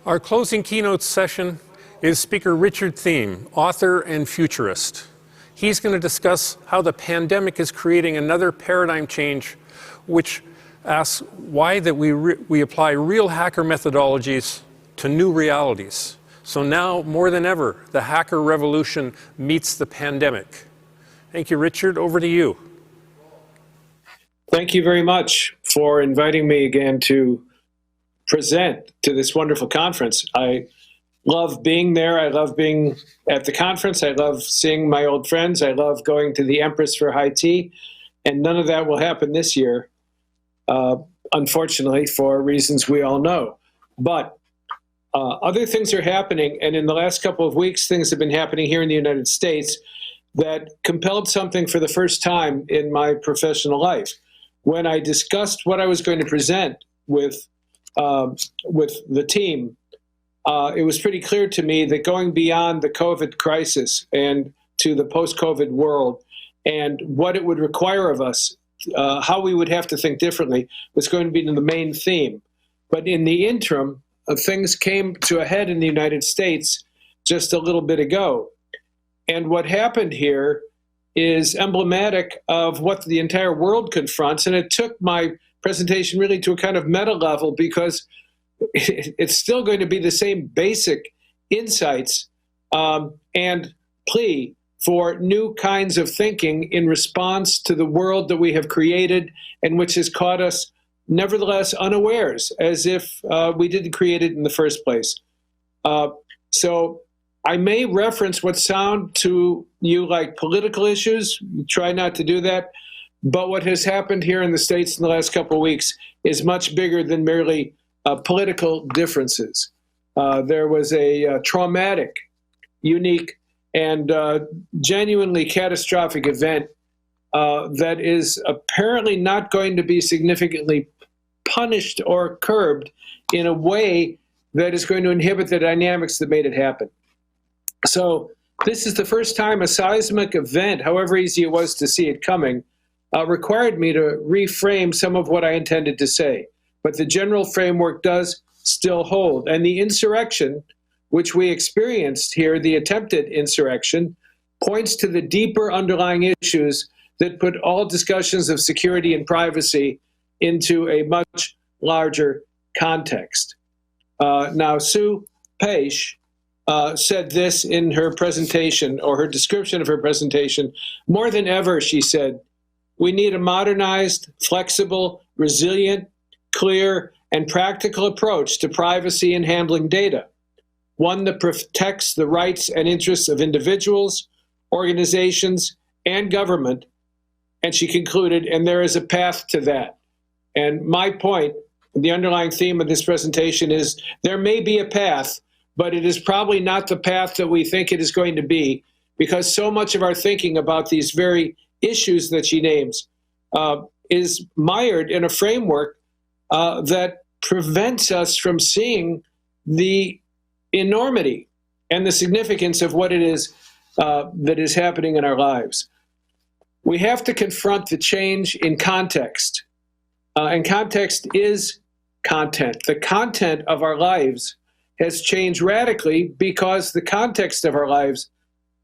Our closing keynote session is Speaker Richard Thieme, author and futurist. He's going to discuss how the pandemic is creating another paradigm change, which asks why that we apply real hacker methodologies to new realities. So now, more than ever, the hacker revolution meets the pandemic. Thank you, Richard. Over to you. Thank you very much for inviting me again to present to this wonderful conference. I love being there. I love being at the conference. I love seeing my old friends. I love going to the Empress for high tea. And none of that will happen this year, unfortunately, for reasons we all know. But other things are happening. And in the last couple of weeks, things have been happening here in the United States that compelled something for the first time in my professional life. When I discussed what I was going to present with the team, it was pretty clear to me that going beyond the COVID crisis and to the post-COVID world and what it would require of us, how we would have to think differently, was going to be the main theme. But in the interim, things came to a head in the United States just a little bit ago. And what happened here is emblematic of what the entire world confronts. And it took my presentation really to a kind of meta level because it's still going to be the same basic insights and plea for new kinds of thinking in response to the world that we have created and which has caught us nevertheless unawares, as if we didn't create it in the first place. So I may reference what sound to you like political issues. Try not to do that. But what has happened here in the States in the last couple of weeks is much bigger than merely political differences. There was a traumatic, unique, and genuinely catastrophic event that is apparently not going to be significantly punished or curbed in a way that is going to inhibit the dynamics that made it happen. So this is the first time a seismic event, however easy it was to see it coming, required me to reframe some of what I intended to say. But the general framework does still hold. And the insurrection, which we experienced here, the attempted insurrection, points to the deeper underlying issues that put all discussions of security and privacy into a much larger context. Now, Sue Paish said this in her presentation, or her description of her presentation. More than ever, she said, we need a modernized, flexible, resilient, clear, and practical approach to privacy and handling data, one that protects the rights and interests of individuals, organizations, and government. And she concluded, and there is a path to that. And my point, the underlying theme of this presentation is there may be a path, but it is probably not the path that we think it is going to be, because so much of our thinking about these very issues that she names is mired in a framework that prevents us from seeing the enormity and the significance of what it is that is happening in our lives. We have to confront the change in context, and context is content. The content of our lives has changed radically because the context of our lives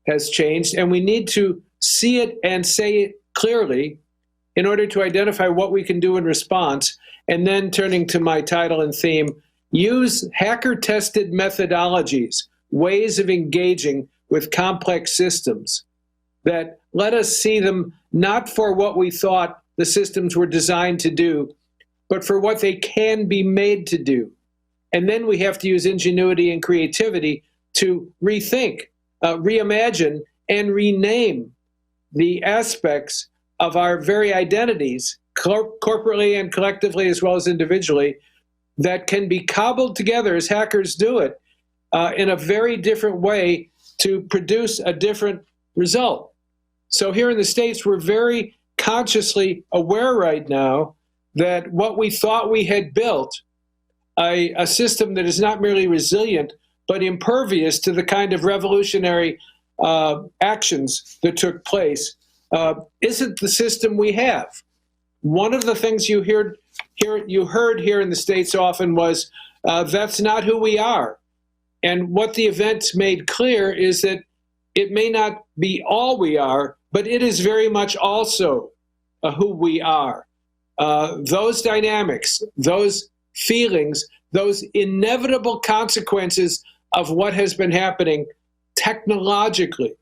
has changed, and we need to see it and say it clearly in order to identify what we can do in response. And then, turning to my title and theme, use hacker-tested methodologies, ways of engaging with complex systems that let us see them not for what we thought the systems were designed to do, but for what they can be made to do. And then we have to use ingenuity and creativity to rethink, reimagine, and rename the aspects of our very identities, corporately and collectively as well as individually, that can be cobbled together as hackers do it in a very different way to produce a different result. So here in the States, we're very consciously aware right now that what we thought we had built, a system that is not merely resilient, but impervious to the kind of revolutionary actions that took place, isn't the system we have. One of the things you heard here in the States often was That's not who we are. And what the events made clear is that it may not be all we are, but it is very much also who we are. Those dynamics, those feelings, those inevitable consequences of what has been happening technologically,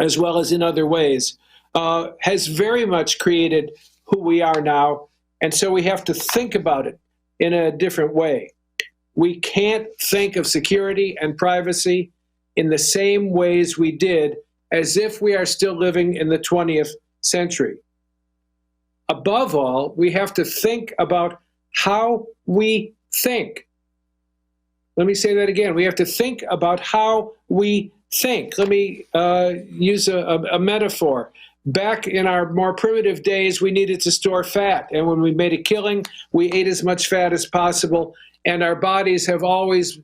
as well as in other ways, has very much created who we are now. And so we have to think about it in a different way. We can't think of security and privacy in the same ways we did as if we are still living in the 20th century. Above all, we have to think about how we think. Let me say that again. We have to think about how we think. Let me use a metaphor. Back in our more primitive days, we needed to store fat. And when we made a killing, we ate as much fat as possible. And our bodies have always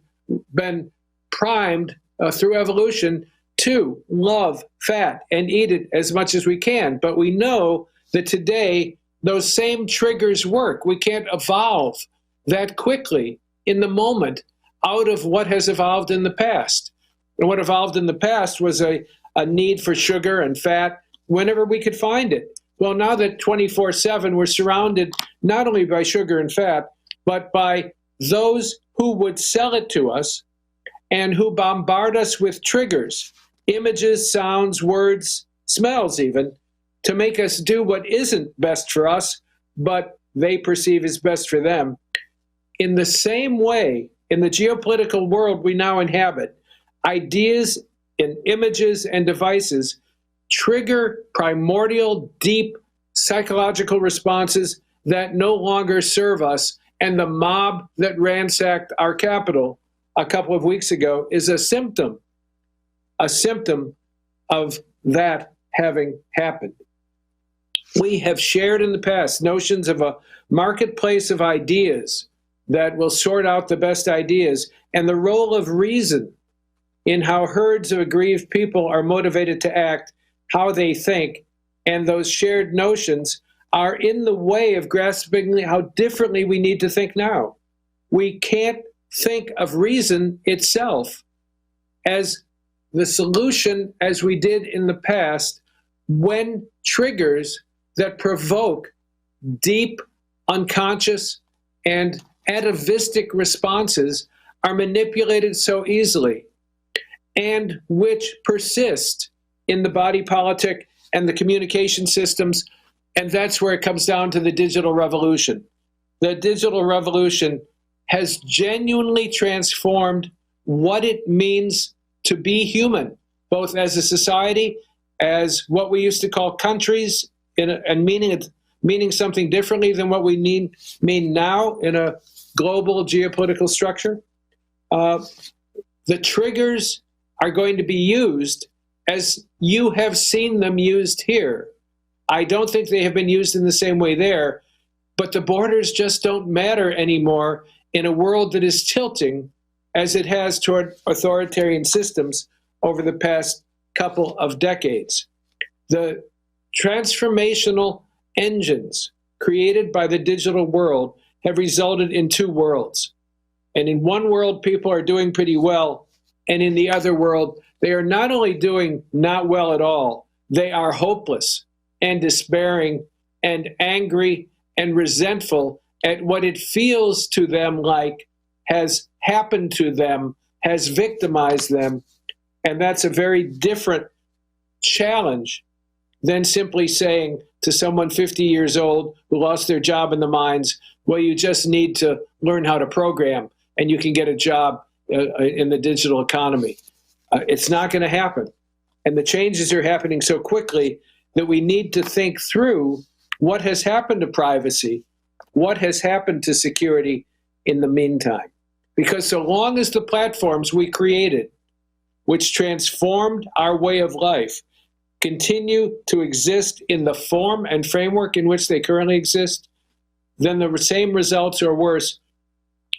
been primed through evolution to love fat and eat it as much as we can. But we know that today, those same triggers work. We can't evolve that quickly in the moment out of what has evolved in the past. And what evolved in the past was a need for sugar and fat whenever we could find it. Well, now that 24/7, we're surrounded not only by sugar and fat, but by those who would sell it to us and who bombard us with triggers, images, sounds, words, smells even, to make us do what isn't best for us, but they perceive as best for them. In the same way, in the geopolitical world we now inhabit, ideas and images and devices trigger primordial, deep psychological responses that no longer serve us. And the mob that ransacked our capital a couple of weeks ago is a symptom of that having happened. We have shared in the past notions of a marketplace of ideas that will sort out the best ideas, and the role of reason in how herds of aggrieved people are motivated to act, how they think, and those shared notions are in the way of grasping how differently we need to think now. We can't think of reason itself as the solution as we did in the past when triggers that provoke deep, unconscious, and atavistic responses are manipulated so easily, and which persist in the body politic and the communication systems. And that's where it comes down to the digital revolution. The digital revolution has genuinely transformed what it means to be human, both as a society, as what we used to call countries, and meaning something differently than what we mean now in a global geopolitical structure. The triggers are going to be used as you have seen them used here. I don't think they have been used in the same way there, but the borders just don't matter anymore in a world that is tilting as it has toward authoritarian systems over the past couple of decades. The transformational engines created by the digital world have resulted in two worlds. And in one world, people are doing pretty well, and in the other world, they are not only doing not well at all, they are hopeless and despairing and angry and resentful at what it feels to them like has happened to them, has victimized them. And that's a very different challenge than simply saying to someone 50 years old who lost their job in the mines, well, you just need to learn how to program and you can get a job in the digital economy. It's not going to happen. And the changes are happening so quickly that we need to think through what has happened to privacy, what has happened to security in the meantime. Because so long as the platforms we created, which transformed our way of life, continue to exist in the form and framework in which they currently exist, then the same results or worse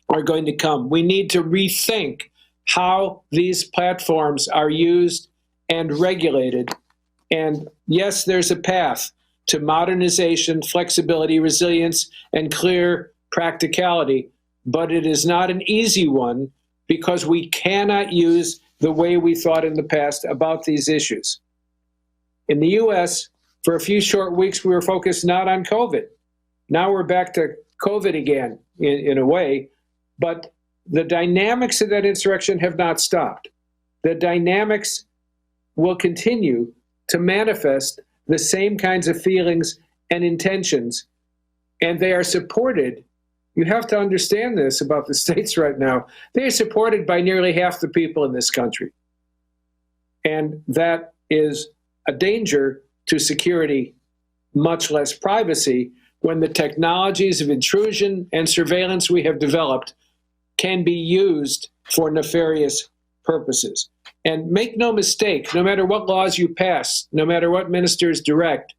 are going to come. We need to rethink how these platforms are used and regulated. And yes, there's a path to modernization, flexibility, resilience, and clear practicality. but it is not an easy one because we cannot use the way we thought in the past about these issues. In the US, for a few short weeks, we were focused not on COVID. Now we're back to COVID again, in a way, but the dynamics of that insurrection have not stopped. The dynamics will continue to manifest the same kinds of feelings and intentions, and they are supported. You have to understand this about the states right now. They are supported by nearly half the people in this country. And that is a danger to security, much less privacy, when the technologies of intrusion and surveillance we have developed can be used for nefarious purposes. And make no mistake, no matter what laws you pass, no matter what ministers direct,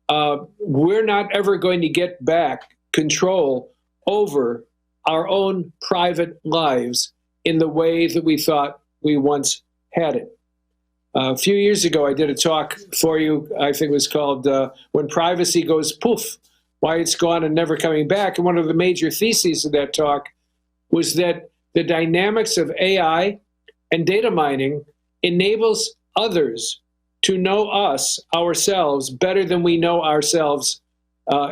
we're not ever going to get back control over our own private lives in the way that we thought we once had it. A few years ago, I did a talk for you, I think it was called When Privacy Goes Poof, Why It's Gone and Never Coming Back. And one of the major theses of that talk was that the dynamics of AI and data mining enables others to know us, ourselves, better than we know ourselves,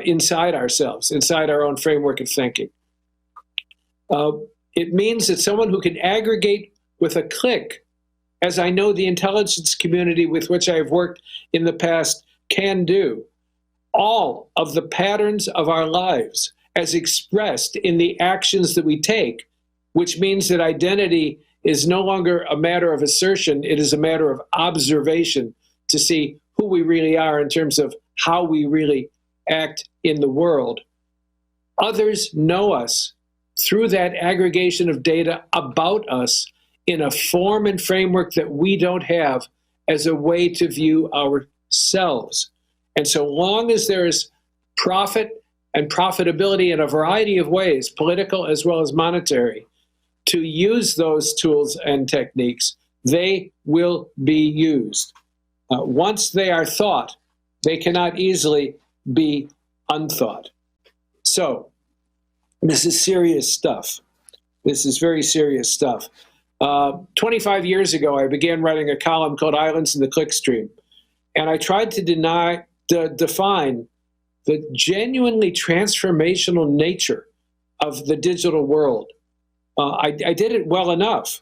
inside our own framework of thinking. It means that someone who can aggregate with a click, as I know the intelligence community with which I have worked in the past can do, all of the patterns of our lives as expressed in the actions that we take, which means that identity is no longer a matter of assertion, it is a matter of observation to see who we really are in terms of how we really act in the world. Others know us through that aggregation of data about us in a form and framework that we don't have as a way to view ourselves. And so long as there is profit and profitability in a variety of ways, political as well as monetary, to use those tools and techniques, they will be used. Once they are thought, they cannot easily be unthought. So, this is serious stuff. This is very serious stuff. 25 years ago, I began writing a column called Islands in the Clickstream, and I tried to define the genuinely transformational nature of the digital world. I did it well enough,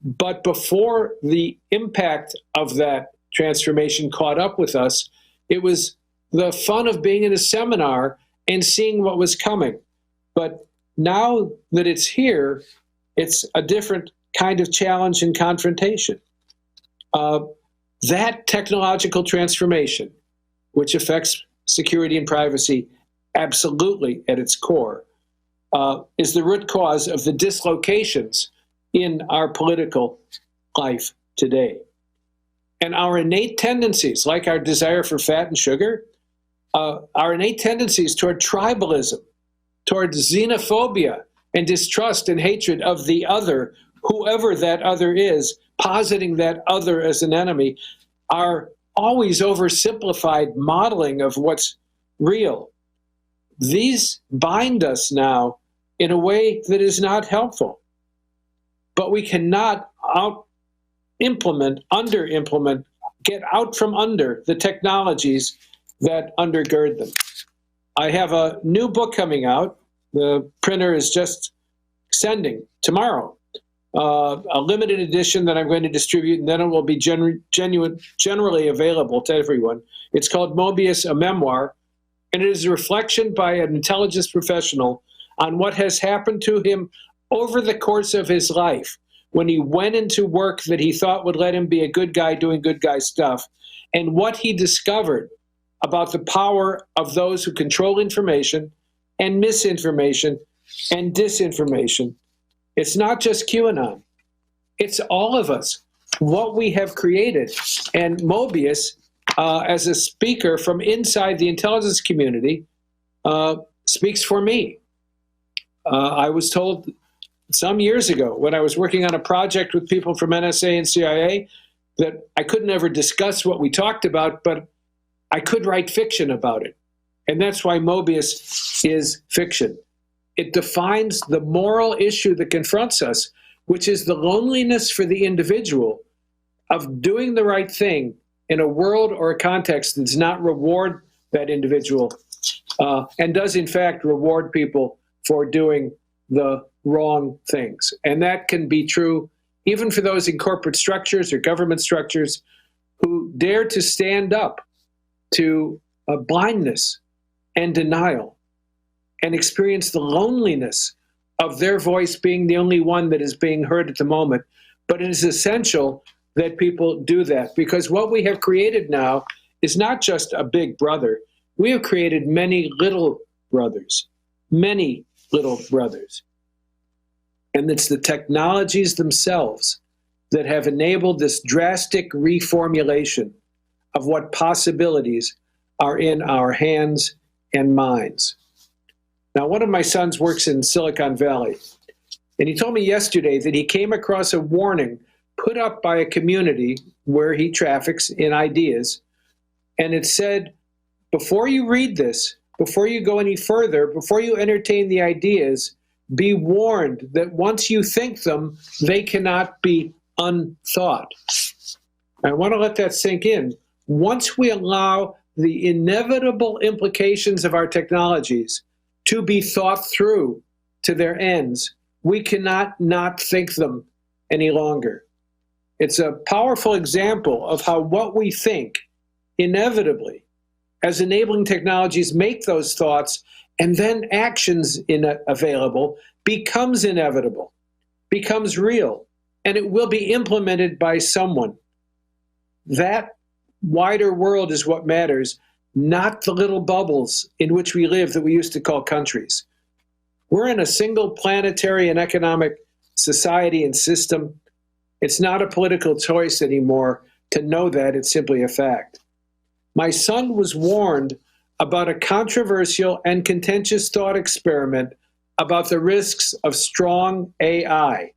but before the impact of that transformation caught up with us, it was the fun of being in a seminar and seeing what was coming. But now that it's here, it's a different kind of challenge and confrontation. That technological transformation, which affects security and privacy absolutely at its core, is the root cause of the dislocations in our political life today. And our innate tendencies, like our desire for fat and sugar, our innate tendencies toward tribalism, toward xenophobia and distrust and hatred of the other, whoever that other is, positing that other as an enemy, are always oversimplified modeling of what's real. These bind us now in a way that is not helpful. But we cannot under-implement, get out from under the technologies that undergird them. I have a new book coming out. The printer is just sending tomorrow a limited edition that I'm going to distribute, and then it will be generally available to everyone. It's called Mobius, a Memoir, and it is a reflection by an intelligence professional on what has happened to him over the course of his life when he went into work that he thought would let him be a good guy doing good guy stuff, and what he discovered about the power of those who control information and misinformation and disinformation. It's not just QAnon. It's all of us, what we have created. And Mobius, as a speaker from inside the intelligence community, speaks for me. I was told some years ago when I was working on a project with people from NSA and CIA that I could never discuss what we talked about, but I could write fiction about it. And that's why Mobius is fiction. It defines the moral issue that confronts us, which is the loneliness for the individual of doing the right thing in a world or a context that does not reward that individual and does, in fact, reward people for doing the wrong things. And that can be true even for those in corporate structures or government structures who dare to stand up to blindness and denial and experience the loneliness of their voice being the only one that is being heard at the moment. But it is essential that people do that, because what we have created now is not just a big brother. We have created many little brothers, many little brothers. And it's the technologies themselves that have enabled this drastic reformulation of what possibilities are in our hands and minds. Now, one of my sons works in Silicon Valley, and he told me yesterday that he came across a warning put up by a community where he traffics in ideas, and it said, before you read this, before you go any further, before you entertain the ideas, be warned that once you think them, they cannot be unthought. I want to let that sink in. Once we allow the inevitable implications of our technologies to be thought through to their ends, we cannot not think them any longer. It's a powerful example of how what we think inevitably, as enabling technologies make those thoughts and then actions available, becomes inevitable, becomes real, and it will be implemented by someone. That wider world is what matters, not the little bubbles in which we live that we used to call countries. We're in a single planetary and economic society and system. It's not a political choice anymore to know that. It's simply a fact. My son was warned about a controversial and contentious thought experiment about the risks of strong AI.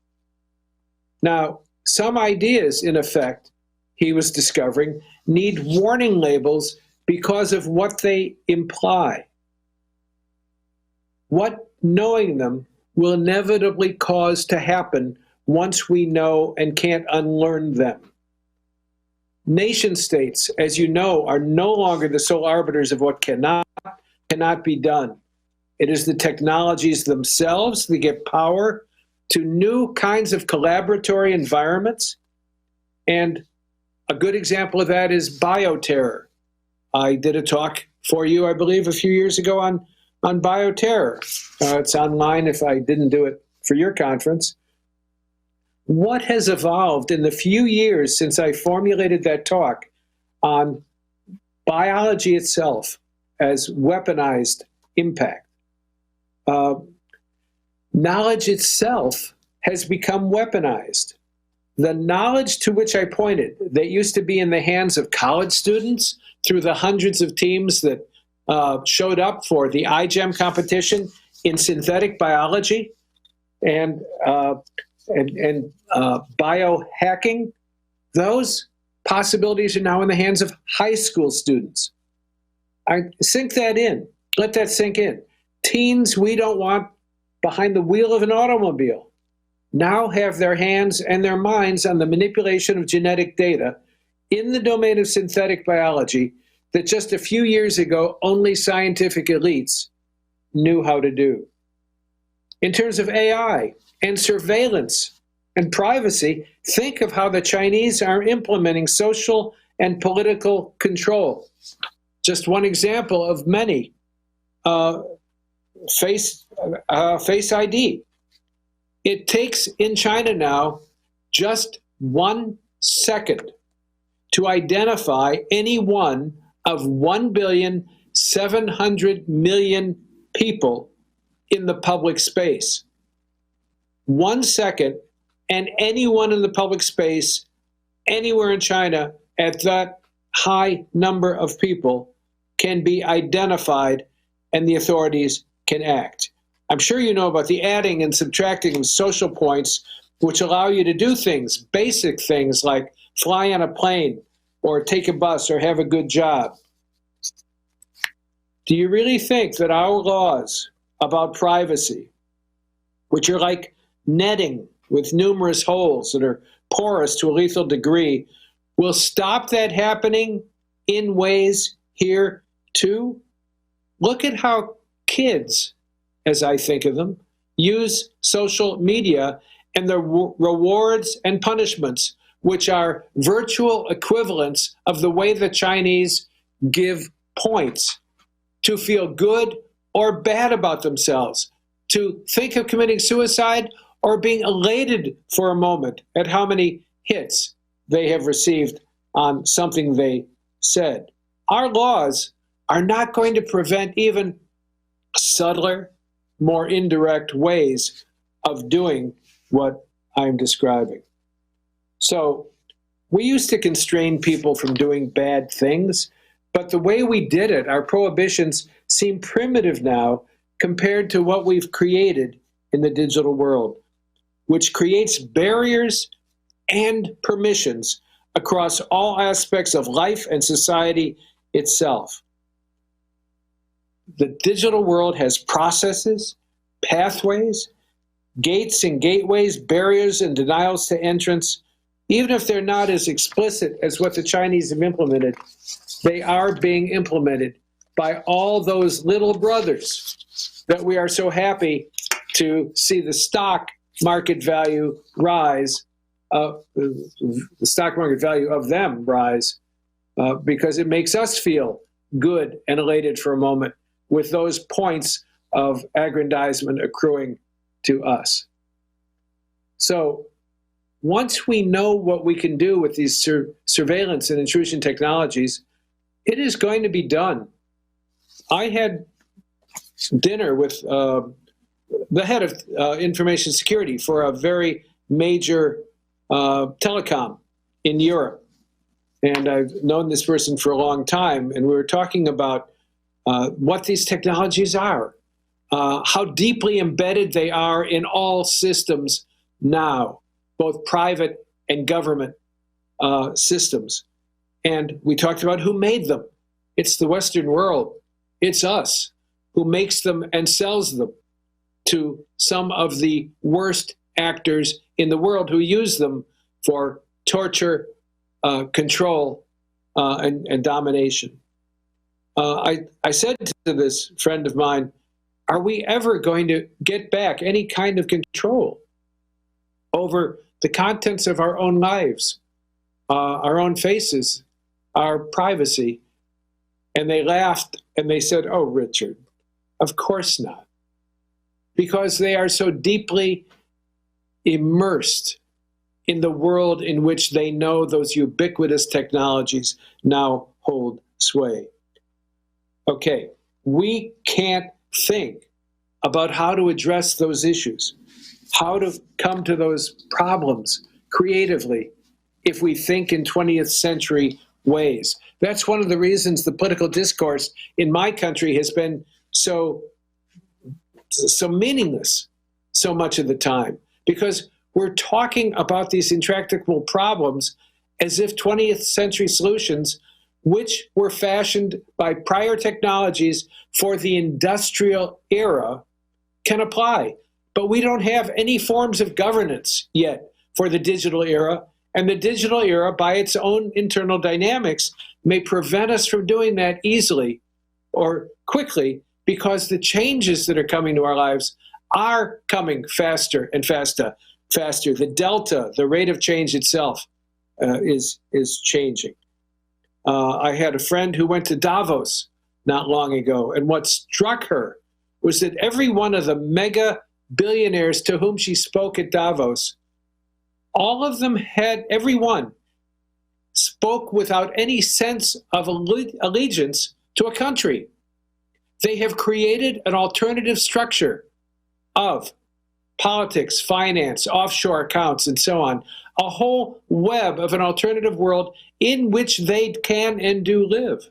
Now, some ideas, in effect, he was discovering, need warning labels because of what they imply. What knowing them will inevitably cause to happen once we know and can't unlearn them. Nation states, as you know, are no longer the sole arbiters of what cannot be done. It is the technologies themselves that give power to new kinds of collaboratory environments. And a good example of that is bioterror. I did a talk for you, I believe, a few years ago on bioterror. It's online if I didn't do it for your conference. What has evolved in the few years since I formulated that talk on biology itself as weaponized impact? Knowledge itself has become weaponized. The knowledge to which I pointed that used to be in the hands of college students through the hundreds of teams that showed up for the iGEM competition in synthetic biology and biohacking, those possibilities are now in the hands of high school students. I sink that in. Let that sink in. Teens we don't want behind the wheel of an automobile now have their hands and their minds on the manipulation of genetic data in the domain of synthetic biology that just a few years ago only scientific elites knew how to do. In terms of AI and surveillance and privacy, think of how the Chinese are implementing social and political control. Just one example of many. Face ID. It takes in China now just 1 second to identify any one of 1,700,000,000 people in the public space. 1 second, and anyone in the public space anywhere in China at that high number of people can be identified and the authorities can act. I'm sure you know about the adding and subtracting of social points, which allow you to do things, basic things like fly on a plane or take a bus or have a good job. Do you really think that our laws about privacy, which are like netting with numerous holes that are porous to a lethal degree, will stop that happening in ways here too. Look at how kids, as I think of them, use social media and the rewards and punishments, which are virtual equivalents of the way the Chinese give points to feel good or bad about themselves, to think of committing suicide or being elated for a moment at how many hits they have received on something they said. Our laws are not going to prevent even subtler, more indirect ways of doing what I'm describing. So we used to constrain people from doing bad things, but the way we did it, our prohibitions seem primitive now compared to what we've created in the digital world, which creates barriers and permissions across all aspects of life and society itself. The digital world has processes, pathways, gates and gateways, barriers and denials to entrance. Even if they're not as explicit as what the Chinese have implemented, they are being implemented by all those little brothers that we are so happy to see the stock market value rise, the stock market value of them rise, because it makes us feel good and elated for a moment with those points of aggrandizement accruing to us. So once we know what we can do with these surveillance and intrusion technologies, it is going to be done. I had dinner with the head of information security for a very major telecom in Europe. And I've known this person for a long time, and we were talking about what these technologies are, how deeply embedded they are in all systems now, both private and government systems. And we talked about who made them. It's the Western world. It's us who makes them and sells them to some of the worst actors in the world who use them for torture, control, and domination. I said to this friend of mine, are we ever going to get back any kind of control over the contents of our own lives, our own faces, our privacy? And they laughed and they said, oh, Richard, of course not. Because they are so deeply immersed in the world in which they know those ubiquitous technologies now hold sway. Okay, we can't think about how to address those issues, how to come to those problems creatively if we think in 20th century ways. That's one of the reasons the political discourse in my country has been so meaningless so much of the time, because we're talking about these intractable problems as if 20th century solutions, which were fashioned by prior technologies for the industrial era, can apply. But we don't have any forms of governance yet for the digital era, and the digital era, by its own internal dynamics, may prevent us from doing that easily or quickly, because the changes that are coming to our lives are coming faster and faster. The delta, the rate of change itself, is changing. I had a friend who went to Davos not long ago, and what struck her was that every one of the mega billionaires to whom she spoke at Davos, all of them had, every one spoke without any sense of allegiance to a country. They have created an alternative structure of politics, finance, offshore accounts, and so on, a whole web of an alternative world in which they can and do live.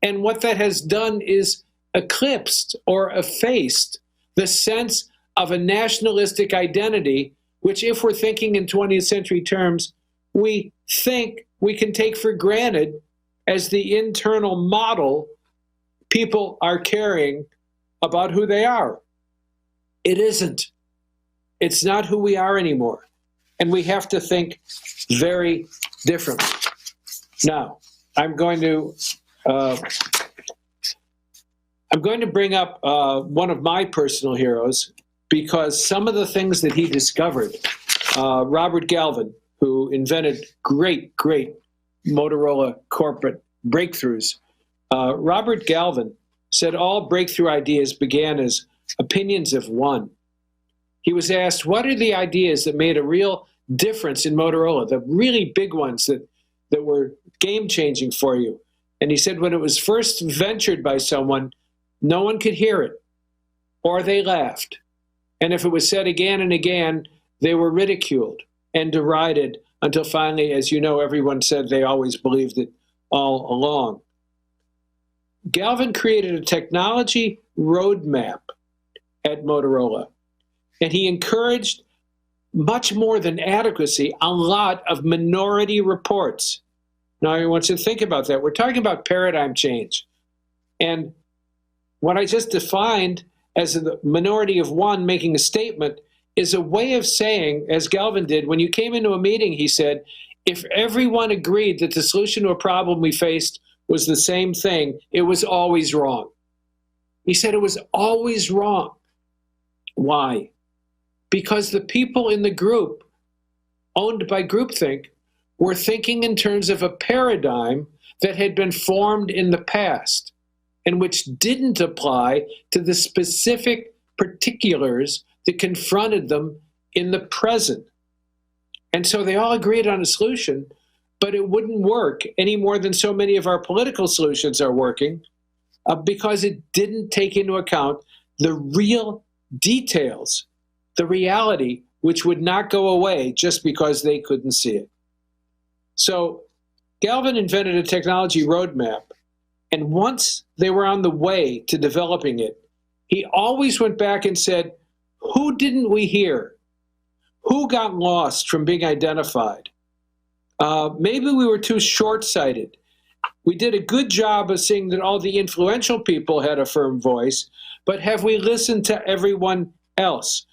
And what that has done is eclipsed or effaced the sense of a nationalistic identity, which, if we're thinking in 20th century terms, we think we can take for granted as the internal model people are carrying about who they are. It isn't. It's not who we are anymore. And we have to think very differently. Now, I'm going to bring up one of my personal heroes, because some of the things that he discovered, Robert Galvan, who invented great Motorola corporate breakthroughs, Robert Galvan said all breakthrough ideas began as opinions of one. He was asked, what are the ideas that made a real difference in Motorola, the really big ones that were game-changing for you? And he said when it was first ventured by someone, no one could hear it, or they laughed. And if it was said again and again, they were ridiculed and derided until finally, as you know, everyone said they always believed it all along. Galvan created a technology roadmap at Motorola, and he encouraged, much more than adequacy, a lot of minority reports. Now, I want you to think about that. We're talking about paradigm change. And what I just defined as the minority of one making a statement is a way of saying, as Galvan did, when you came into a meeting, he said, if everyone agreed that the solution to a problem we faced was the same thing, it was always wrong. He said it was always wrong. Why? Because the people in the group, owned by groupthink, were thinking in terms of a paradigm that had been formed in the past and which didn't apply to the specific particulars that confronted them in the present. And so they all agreed on a solution, but it wouldn't work any more than so many of our political solutions are working, because it didn't take into account the real details, the reality, which would not go away just because they couldn't see it. So Galvan invented a technology roadmap, and once they were on the way to developing it, he always went back and said, who didn't we hear? Who got lost from being identified? Maybe we were too short-sighted. We did a good job of seeing that all the influential people had a firm voice, but have we listened to everyone else?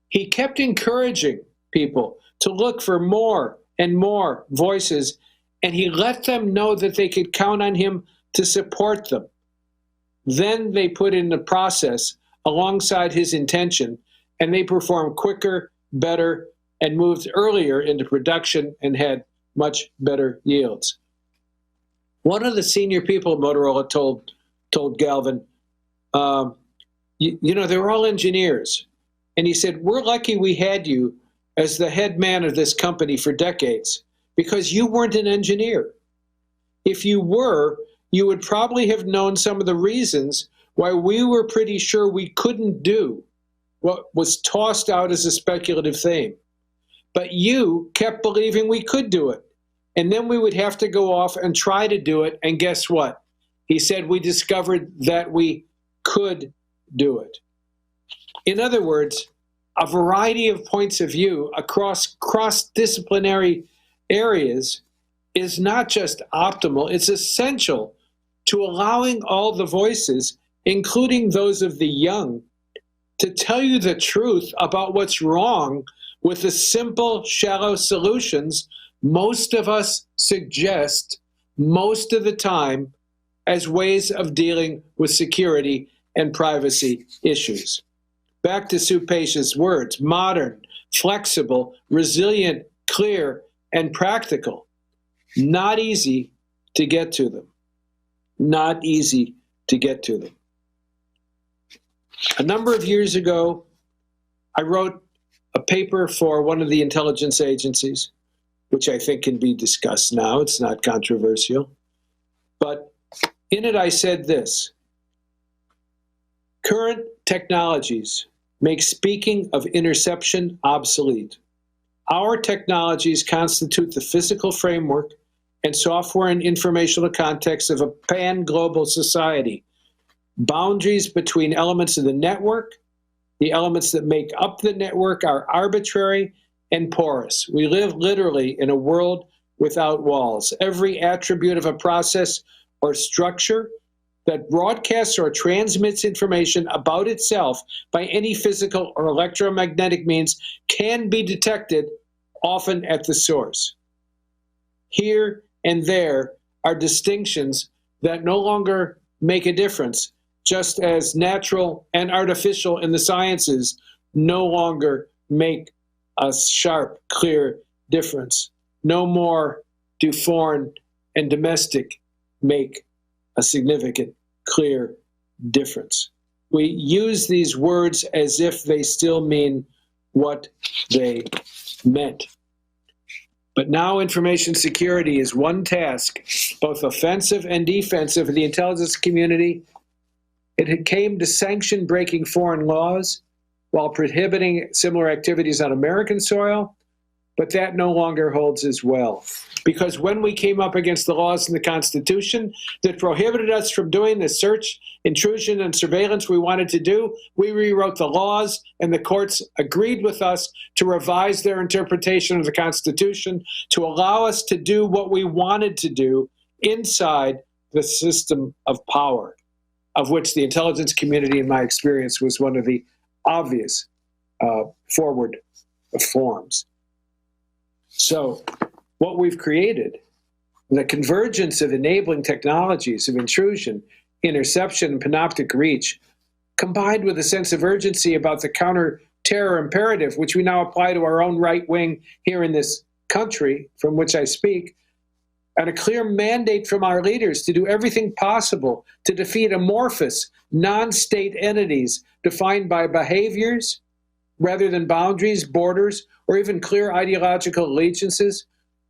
He kept encouraging people to look for more and more voices, and he let them know that they could count on him to support them. Then they put in the process alongside his intention, and they performed quicker, better, and moved earlier into production and had much better yields. One of the senior people at Motorola told Galvan, you know, they were all engineers. And he said, we're lucky we had you as the head man of this company for decades, because you weren't an engineer. If you were, you would probably have known some of the reasons why we were pretty sure we couldn't do what was tossed out as a speculative theme. But you kept believing we could do it. And then we would have to go off and try to do it. And guess what? He said, we discovered that we could do it. In other words, a variety of points of view across cross-disciplinary areas is not just optimal, it's essential to allowing all the voices, including those of the young, to tell you the truth about what's wrong with the simple, shallow solutions most of us suggest most of the time as ways of dealing with security and privacy issues. Back to Sue Pace's words, modern, flexible, resilient, clear, and practical. Not easy to get to them. Not easy to get to them. A number of years ago, I wrote a paper for one of the intelligence agencies, which I think can be discussed now. It's not controversial. But in it, I said this: current technologies make speaking of interception obsolete. Our technologies constitute the physical framework and software and informational context of a pan-global society. Boundaries between elements of the network, the elements that make up the network, are arbitrary and porous. We live literally in a world without walls. Every attribute of a process or structure that broadcasts or transmits information about itself by any physical or electromagnetic means can be detected, often at the source. Here and there are distinctions that no longer make a difference, just as natural and artificial in the sciences no longer make a sharp, clear difference. No more do foreign and domestic make a significant, clear difference. We use these words as if they still mean what they meant. But now information security is one task, both offensive and defensive, of the intelligence community. It came to sanction breaking foreign laws while prohibiting similar activities on American soil, but that no longer holds as well. Because when we came up against the laws in the Constitution that prohibited us from doing the search, intrusion, and surveillance we wanted to do, we rewrote the laws, and the courts agreed with us to revise their interpretation of the Constitution to allow us to do what we wanted to do inside the system of power, of which the intelligence community, in my experience, was one of the obvious forward forms. So what we've created, the convergence of enabling technologies of intrusion, interception, and panoptic reach, combined with a sense of urgency about the counter-terror imperative, which we now apply to our own right wing here in this country from which I speak, and a clear mandate from our leaders to do everything possible to defeat amorphous, non-state entities defined by behaviors rather than boundaries, borders, or even clear ideological allegiances,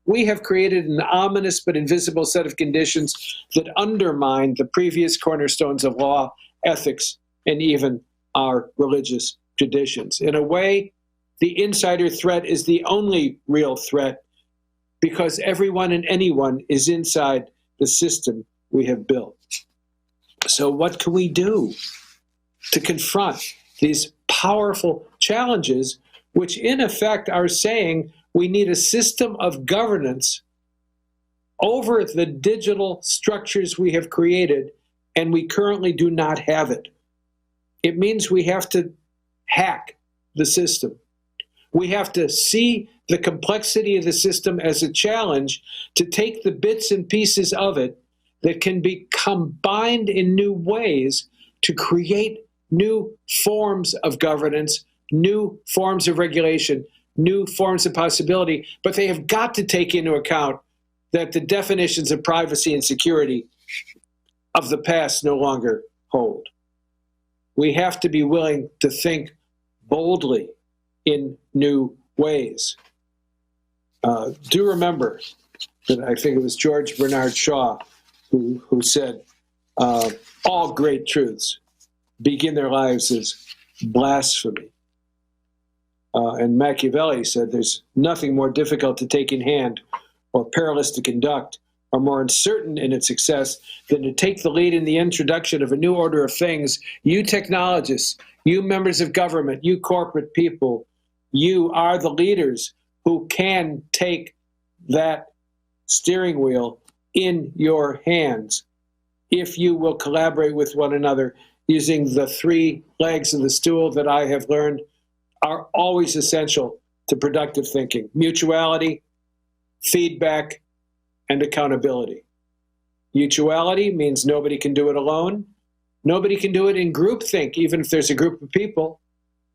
we have created an ominous but invisible set of conditions that undermine the previous cornerstones of law, ethics, and even our religious traditions. In a way, the insider threat is the only real threat because everyone and anyone is inside the system we have built. So what can we do to confront these powerful challenges, which in effect are saying we need a system of governance over the digital structures we have created, and we currently do not have it? It means we have to hack the system. We have to see the complexity of the system as a challenge to take the bits and pieces of it that can be combined in new ways to create new forms of governance, new forms of regulation, new forms of possibility, but they have got to take into account that the definitions of privacy and security of the past no longer hold. We have to be willing to think boldly in new ways. Do remember that I think it was George Bernard Shaw who said, all great truths begin their lives as blasphemy. And Machiavelli said there's nothing more difficult to take in hand or perilous to conduct or more uncertain in its success than to take the lead in the introduction of a new order of things. You technologists, you members of government, you corporate people, you are the leaders who can take that steering wheel in your hands if you will collaborate with one another using the three legs of the stool that I have learned are always essential to productive thinking: mutuality, feedback, and accountability. Mutuality means nobody can do it alone. Nobody can do it in groupthink, even if there's a group of people.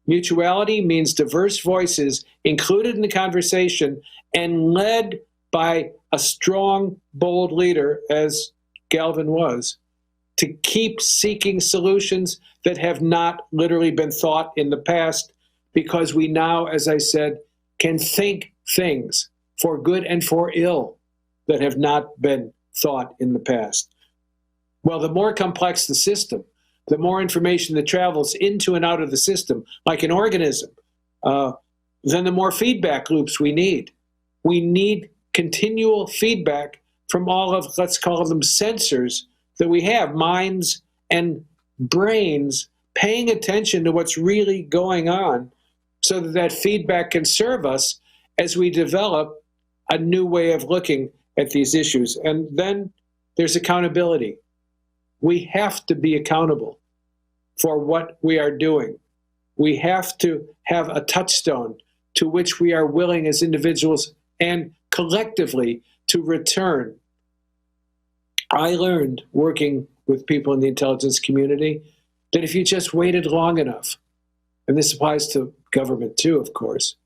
Mutuality means diverse voices included in the conversation and led by a strong, bold leader, as Galvan was, to keep seeking solutions that have not literally been thought in the past, because we now, as I said, can think things for good and for ill that have not been thought in the past. Well, the more complex the system, the more information that travels into and out of the system, like an organism, then the more feedback loops we need. We need continual feedback from all of, let's call them sensors that we have, minds and brains, paying attention to what's really going on so that that feedback can serve us as we develop a new way of looking at these issues. And then there's accountability. We have to be accountable for what we are doing. We have to have a touchstone to which we are willing as individuals and collectively to return. I learned working with people in the intelligence community that if you just waited long enough, and this applies to government too, of course,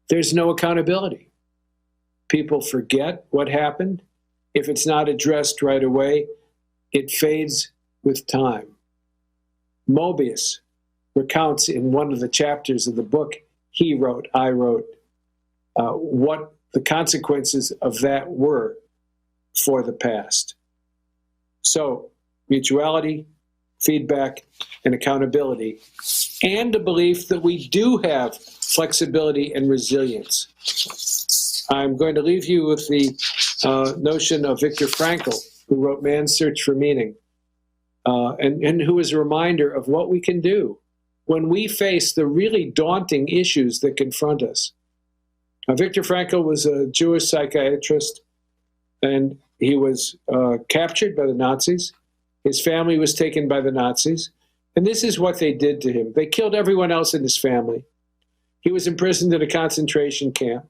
there's no accountability. People forget what happened. If it's not addressed right away, it fades with time. Mobius recounts in one of the chapters of the book I wrote, what the consequences of that were for the past. So, mutuality, feedback, and accountability, and a belief that we do have flexibility and resilience. I'm going to leave you with the notion of Viktor Frankl, who wrote Man's Search for Meaning, and who is a reminder of what we can do when we face the really daunting issues that confront us. Viktor Frankl was a Jewish psychiatrist, and he was captured by the Nazis. His family was taken by the Nazis, and this is what they did to him. They killed everyone else in his family. He was imprisoned in a concentration camp.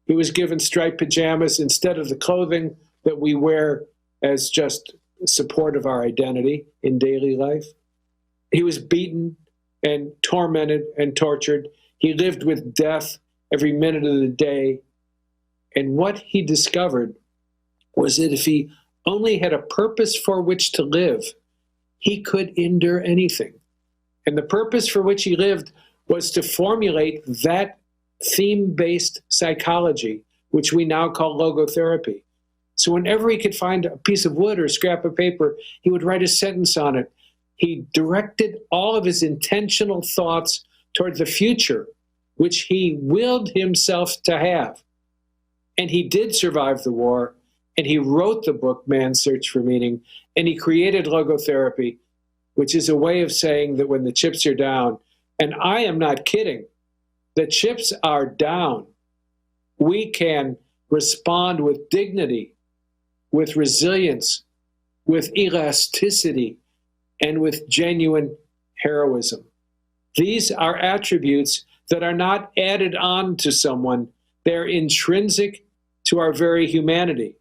He was given striped pajamas instead of the clothing that we wear as just support of our identity in daily life. He was beaten and tormented and tortured. He lived with death every minute of the day. And what he discovered was that if he only had a purpose for which to live, he could endure anything. And the purpose for which he lived was to formulate that theme-based psychology, which we now call logotherapy. So whenever he could find a piece of wood or a scrap of paper, he would write a sentence on it. He directed all of his intentional thoughts toward the future, which he willed himself to have. And he did survive the war, and he wrote the book, Man's Search for Meaning, and he created logotherapy, which is a way of saying that when the chips are down, and I am not kidding, the chips are down, we can respond with dignity, with resilience, with elasticity, and with genuine heroism. These are attributes that are not added on to someone. They're intrinsic to our very humanity.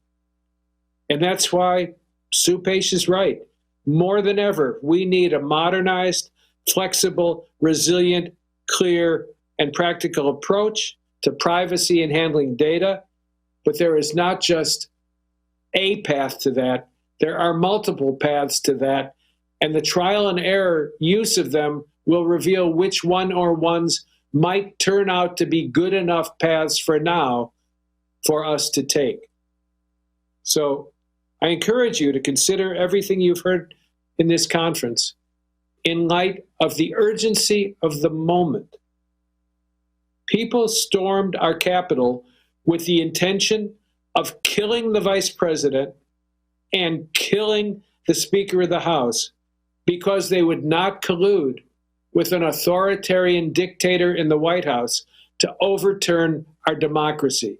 And that's why Sue Pace is right. More than ever, we need a modernized, flexible, resilient, clear, and practical approach to privacy and handling data. But there is not just a path to that. There are multiple paths to that. And the trial and error use of them will reveal which one or ones might turn out to be good enough paths for now for us to take. So I encourage you to consider everything you've heard in this conference in light of the urgency of the moment. People stormed our Capitol with the intention of killing the vice president and killing the Speaker of the House because they would not collude with an authoritarian dictator in the White House to overturn our democracy.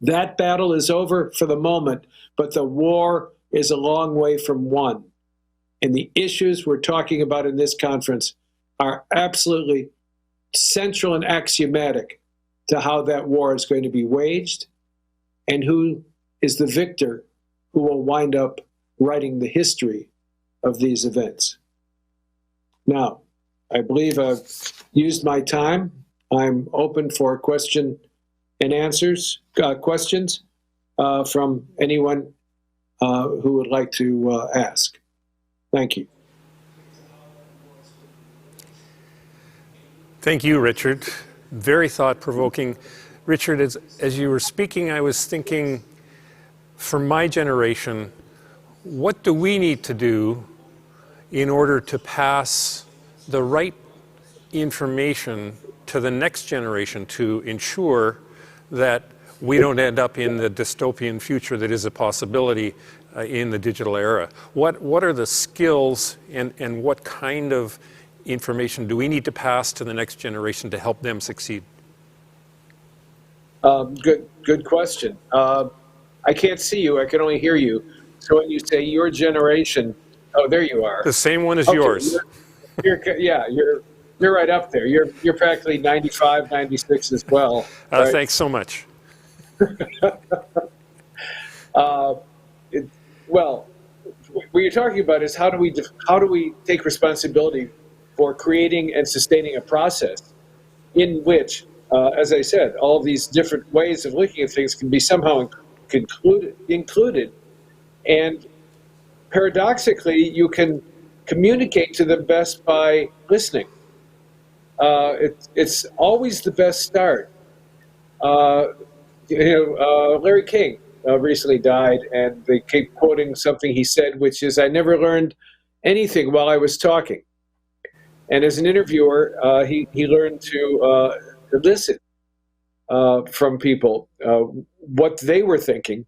That battle is over for the moment, but the war is a long way from won. And the issues we're talking about in this conference are absolutely central and axiomatic to how that war is going to be waged and who is the victor who will wind up writing the history of these events. Now, I believe I've used my time. I'm open for question and answers, questions from anyone who would like to ask. Thank you. Thank you, Richard. Very thought-provoking. Richard, as you were speaking, I was thinking, for my generation, what do we need to do in order to pass the right information to the next generation to ensure that we don't end up in the dystopian future that is a possibility in the digital era? What are the skills and what kind of information do we need to pass to the next generation to help them succeed? Good question. I can't see you. I can only hear you. So when you say your generation, oh, there you are. The same one as Okay, yours. you're right up there. You're practically 95, 96 as well. Right? Thanks so much. Well, what you're talking about is how do we take responsibility for creating and sustaining a process in which, as I said, all these different ways of looking at things can be somehow included, and paradoxically, you can communicate to them best by listening. It's always the best start. Larry King recently died, and they keep quoting something he said, which is, "I never learned anything while I was talking." And as an interviewer, he learned to listen from people, what they were thinking,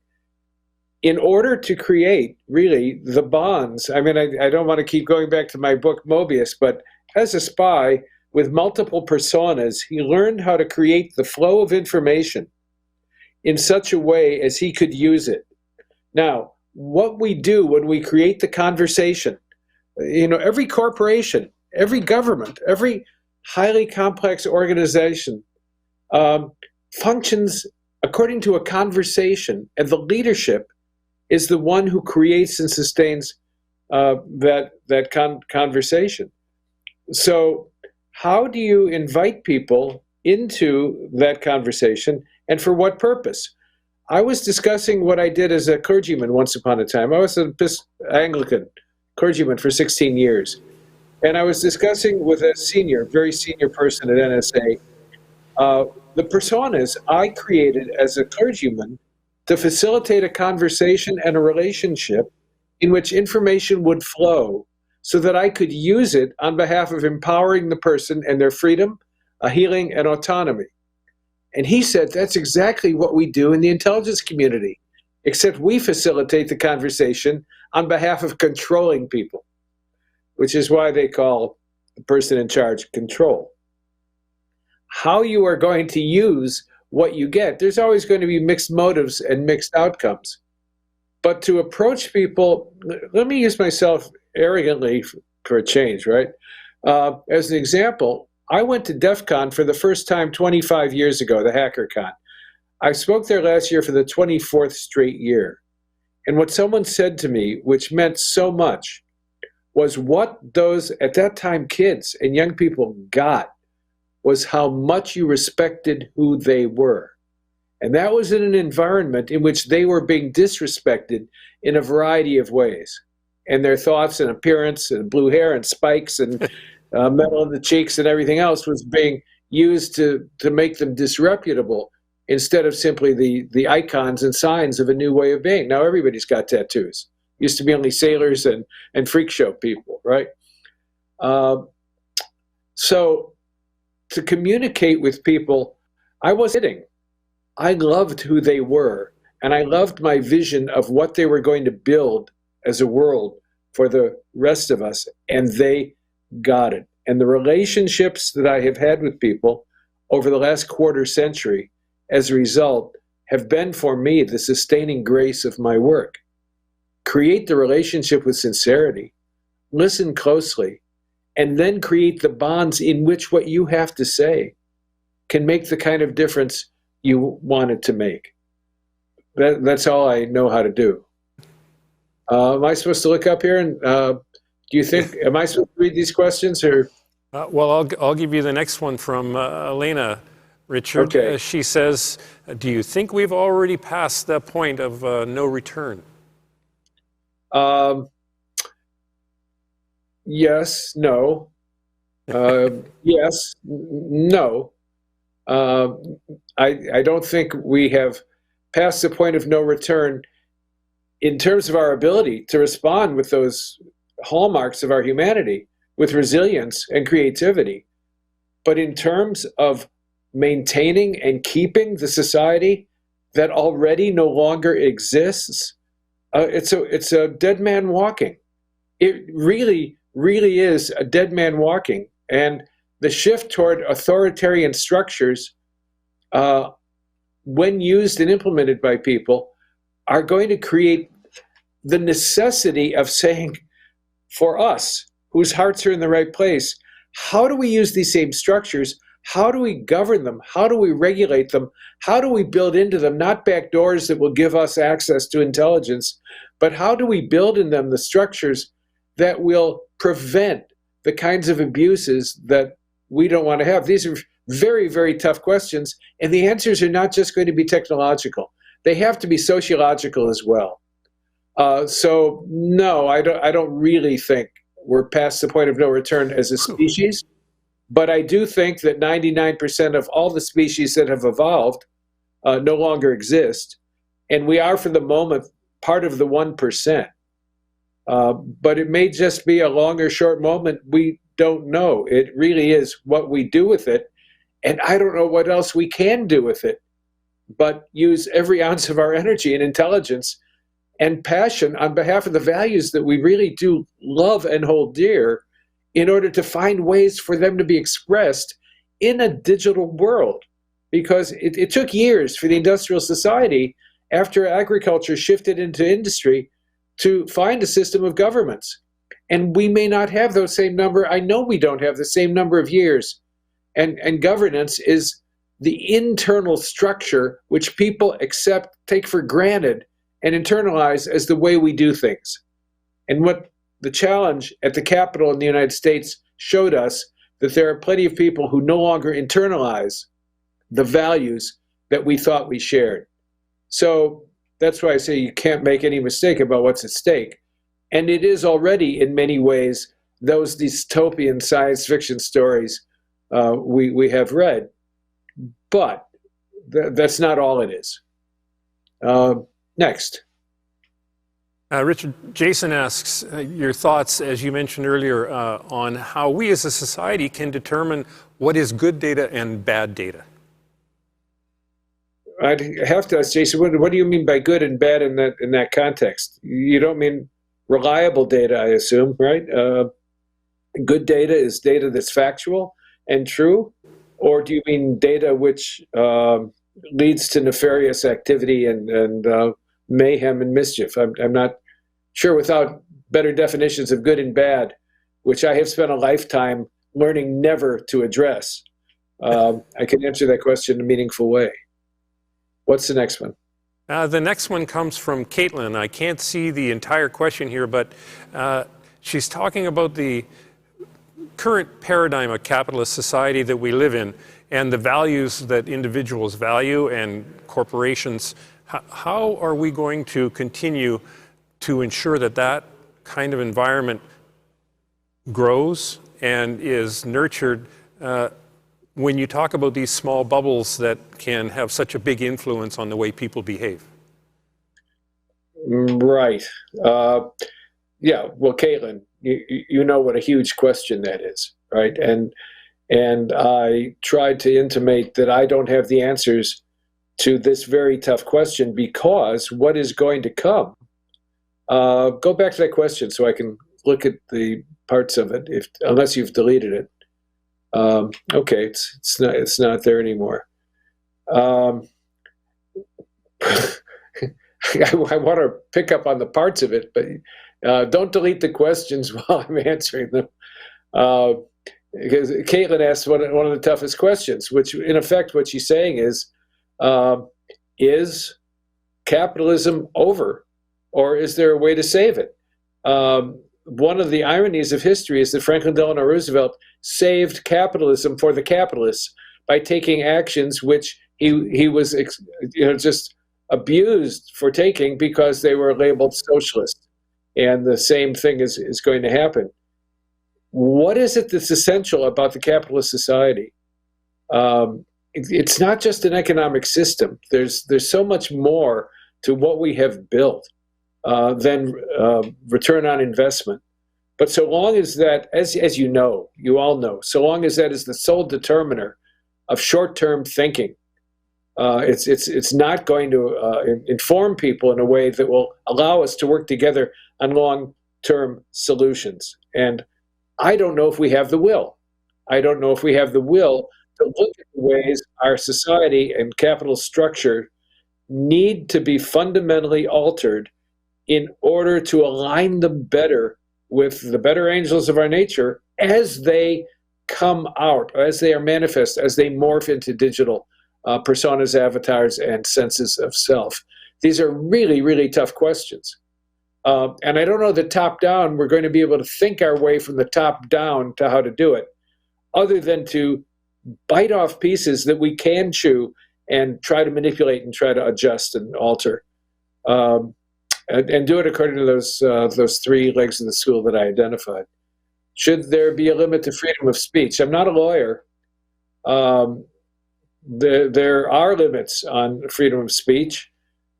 in order to create, really, the bonds. I mean, I don't want to keep going back to my book, Mobius, but as a spy with multiple personas, he learned how to create the flow of information in such a way as he could use it. Now, what we do when we create the conversation, every corporation, every government, every highly complex organization functions according to a conversation, and the leadership is the one who creates and sustains that conversation. So how do you invite people into that conversation, and for what purpose? I was discussing what I did as a clergyman once upon a time. I was an Anglican clergyman for 16 years. And I was discussing with a very senior person at NSA, the personas I created as a clergyman to facilitate a conversation and a relationship in which information would flow so that I could use it on behalf of empowering the person and their freedom, healing, and autonomy. And he said, that's exactly what we do in the intelligence community, except we facilitate the conversation on behalf of controlling people, which is why they call the person in charge control. How you are going to use what you get, there's always going to be mixed motives and mixed outcomes. But to approach people, let me use myself arrogantly for a change, right? As an example, I went to DEF CON for the first time 25 years ago, the HackerCon. I spoke there last year for the 24th straight year. And what someone said to me, which meant so much, was what those, at that time, kids and young people got was how much you respected who they were. And that was in an environment in which they were being disrespected in a variety of ways. And their thoughts and appearance and blue hair and spikes and metal in the cheeks and everything else was being used to make them disreputable instead of simply the icons and signs of a new way of being. Now everybody's got tattoos. Used to be only sailors and freak show people, right? So to communicate with people, I was kidding. I loved who they were, and I loved my vision of what they were going to build as a world for the rest of us, and they got it. And the relationships that I have had with people over the last quarter century, as a result, have been for me the sustaining grace of my work. Create the relationship with sincerity, listen closely, and then create the bonds in which what you have to say can make the kind of difference you want it to make. That's all I know how to do. Am I supposed to look up here and do you think, am I supposed to read these questions or? Well, I'll give you the next one from Elena, Richard. Okay. She says, do you think we've already passed the point of no return? Yes, no. Yes, no. I don't think we have passed the point of no return in terms of our ability to respond with those hallmarks of our humanity, with resilience and creativity. But in terms of maintaining and keeping the society that already no longer exists, it's a dead man walking. It really, really is a dead man walking. And the shift toward authoritarian structures, when used and implemented by people, are going to create the necessity of saying, for us, whose hearts are in the right place, how do we use these same structures? How do we govern them? How do we regulate them? How do we build into them, not back doors that will give us access to intelligence, but how do we build in them the structures that will prevent the kinds of abuses that we don't want to have? These are very, very tough questions, and the answers are not just going to be technological. They have to be sociological as well. So no, I don't really think we're past the point of no return as a species. But I do think that 99% of all the species that have evolved no longer exist. And we are, for the moment, part of the 1%. But it may just be a long or short moment. We don't know. It really is what we do with it. And I don't know what else we can do with it, but use every ounce of our energy and intelligence and passion on behalf of the values that we really do love and hold dear, in order to find ways for them to be expressed in a digital world. Because it took years for the industrial society, after agriculture shifted into industry, to find a system of governments. And we may not have those same number. I know we don't have the same number of years. And governance is the internal structure which people accept, take for granted, and internalize as the way we do things. And what the challenge at the Capitol in the United States showed us, that there are plenty of people who no longer internalize the values that we thought we shared. So that's why I say you can't make any mistake about what's at stake. And it is already, in many ways, those dystopian science fiction stories we have read. But that's not all it is. Next. Richard, Jason asks your thoughts, as you mentioned earlier, on how we as a society can determine what is good data and bad data. I'd have to ask Jason, what do you mean by good and bad in that context? You don't mean reliable data, I assume, right? Good data is data that's factual and true, or do you mean data which leads to nefarious activity and mayhem and mischief? I'm not sure, without better definitions of good and bad, which I have spent a lifetime learning never to address. I can answer that question in a meaningful way. What's the next one? The next one comes from Caitlin. I can't see the entire question here, but she's talking about the current paradigm of capitalist society that we live in and the values that individuals value and corporations. How are we going to continue to ensure that that kind of environment grows and is nurtured when you talk about these small bubbles that can have such a big influence on the way people behave? Right. Yeah, well, Caitlin, you know what a huge question that is, right? And I tried to intimate that I don't have the answers to this very tough question, because what is going to come? Go back to that question so I can look at the parts of it, unless you've deleted it. Okay, it's not there anymore. I want to pick up on the parts of it, but don't delete the questions while I'm answering them. Because Caitlin asked one of the toughest questions, which in effect what she's saying is capitalism over, or is there a way to save it? One of the ironies of history is that Franklin Delano Roosevelt saved capitalism for the capitalists by taking actions which he was just abused for taking because they were labeled socialist. And the same thing is going to happen. What is it that's essential about the capitalist society? It's not just an economic system. There's so much more to what we have built than return on investment. But so long as that, as you know, you all know, so long as that is the sole determiner of short-term thinking, it's not going to inform people in a way that will allow us to work together on long-term solutions. And I don't know if we have the will. I don't know if we have the will to look at the ways our society and capital structure need to be fundamentally altered in order to align them better with the better angels of our nature as they come out, as they are manifest, as they morph into digital personas, avatars, and senses of self. These are really, really tough questions. And I don't know that top down we're going to be able to think our way from the top down to how to do it, other than to bite off pieces that we can chew and try to manipulate and try to adjust and alter. And do it according to those three legs of the stool that I identified. Should there be a limit to freedom of speech? I'm not a lawyer. There are limits on freedom of speech,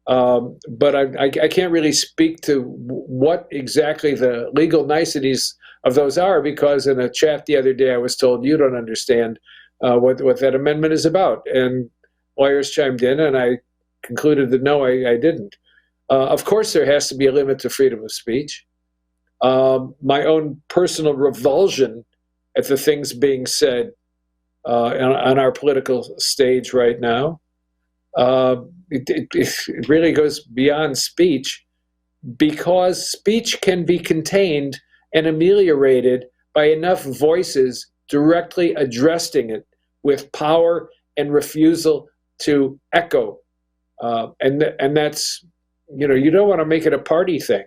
but I can't really speak to what exactly the legal niceties of those are, because in a chat the other day I was told you don't understand what that amendment is about. And lawyers chimed in, and I concluded that no, I didn't. Of course, there has to be a limit to freedom of speech. My own personal revulsion at the things being said on our political stage right now, it really goes beyond speech, because speech can be contained and ameliorated by enough voices directly addressing it with power and refusal to echo. And that's, you don't want to make it a party thing.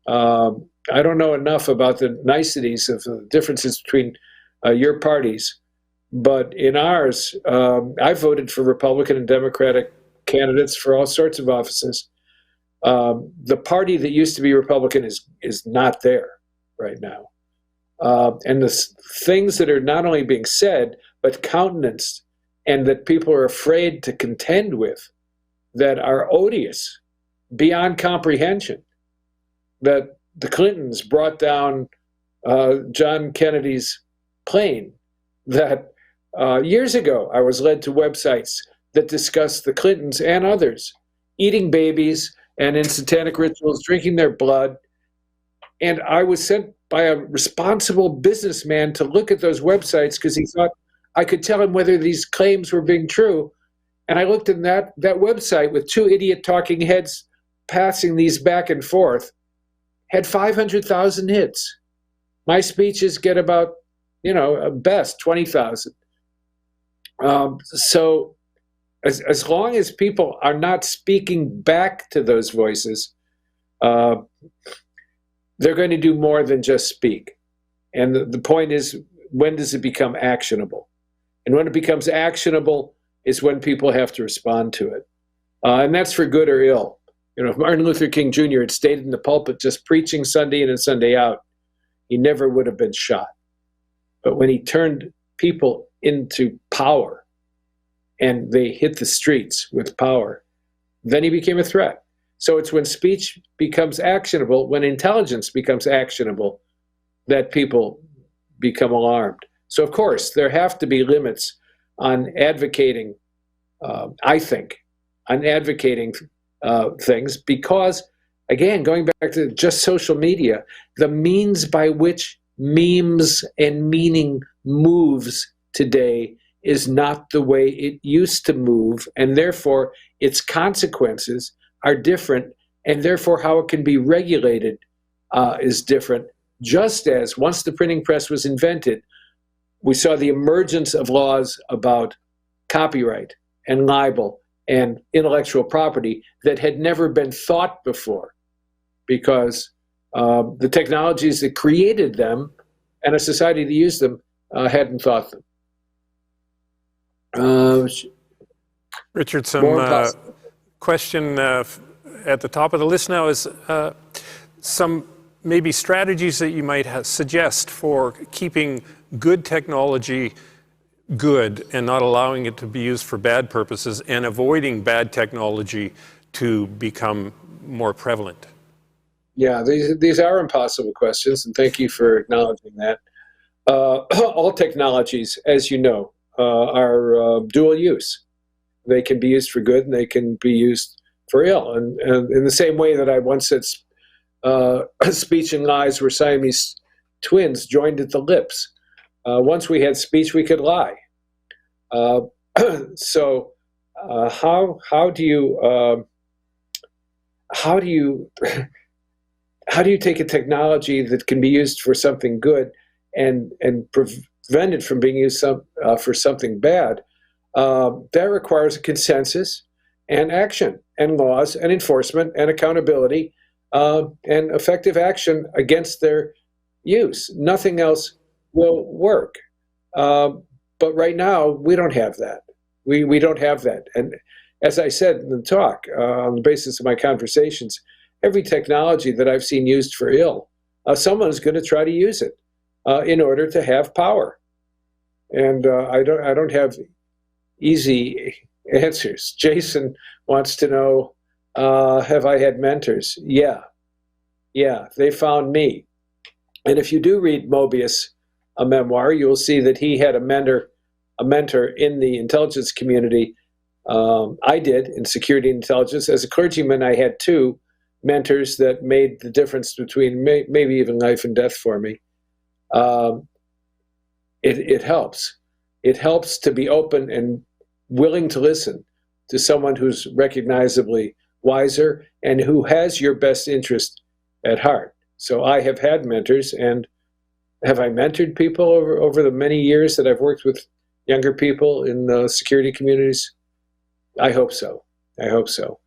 I don't know enough about the niceties of the differences between your parties, but in ours, I voted for Republican and Democratic candidates for all sorts of offices. The party that used to be Republican is not there right now. And the things that are not only being said, but countenanced, and that people are afraid to contend with, that are odious beyond comprehension, that the Clintons brought down John Kennedy's plane, that years ago I was led to websites that discussed the Clintons and others eating babies and in satanic rituals, drinking their blood. And I was sent by a responsible businessman to look at those websites because he thought I could tell him whether these claims were being true. And I looked at that website with two idiot talking heads passing these back and forth, had 500,000 hits. My speeches get about, best 20,000. So as long as people are not speaking back to those voices, they're going to do more than just speak. And the point is, when does it become actionable? And when it becomes actionable is when people have to respond to it. And that's for good or ill. If Martin Luther King Jr. had stayed in the pulpit just preaching Sunday in and Sunday out, he never would have been shot. But when he turned people into power and they hit the streets with power, then he became a threat. So it's when speech becomes actionable, when intelligence becomes actionable, that people become alarmed. So, of course, there have to be limits on advocating, I think, on advocating things, because, again, going back to just social media, the means by which memes and meaning moves today is not the way it used to move, and therefore its consequences are different, and therefore how it can be regulated is different. Just as once the printing press was invented, we saw the emergence of laws about copyright and libel and intellectual property that had never been thought before, because the technologies that created them and a society that used them hadn't thought them. Richard, some question at the top of the list now is some maybe strategies that you might suggest for keeping good technology good and not allowing it to be used for bad purposes, and avoiding bad technology to become more prevalent. Yeah, these are impossible questions, and thank you for acknowledging that. All technologies, as you know, are dual use. They can be used for good and they can be used for ill. And in the same way that I once said speech and lies were Siamese twins joined at the lips. Once we had speech, we could lie. So how do you how do you take a technology that can be used for something good and prevent it from being used for something bad? That requires a consensus and action and laws and enforcement and accountability and effective action against their use. Nothing else will work. But right now, we don't have that. We don't have that. And as I said in the talk, on the basis of my conversations, every technology that I've seen used for ill, someone is going to try to use it in order to have power. And I don't have easy answers. Jason wants to know, have I had mentors? Yeah, they found me. And if you do read Mobius, a memoir, you will see that he had a mentor in the intelligence community. I did in security intelligence. As a clergyman, I had two mentors that made the difference between maybe even life and death for me. It helps. It helps to be open and willing to listen to someone who's recognizably wiser and who has your best interest at heart. So I have had mentors, and have I mentored people over the many years that I've worked with younger people in the security communities? I hope so. I hope so.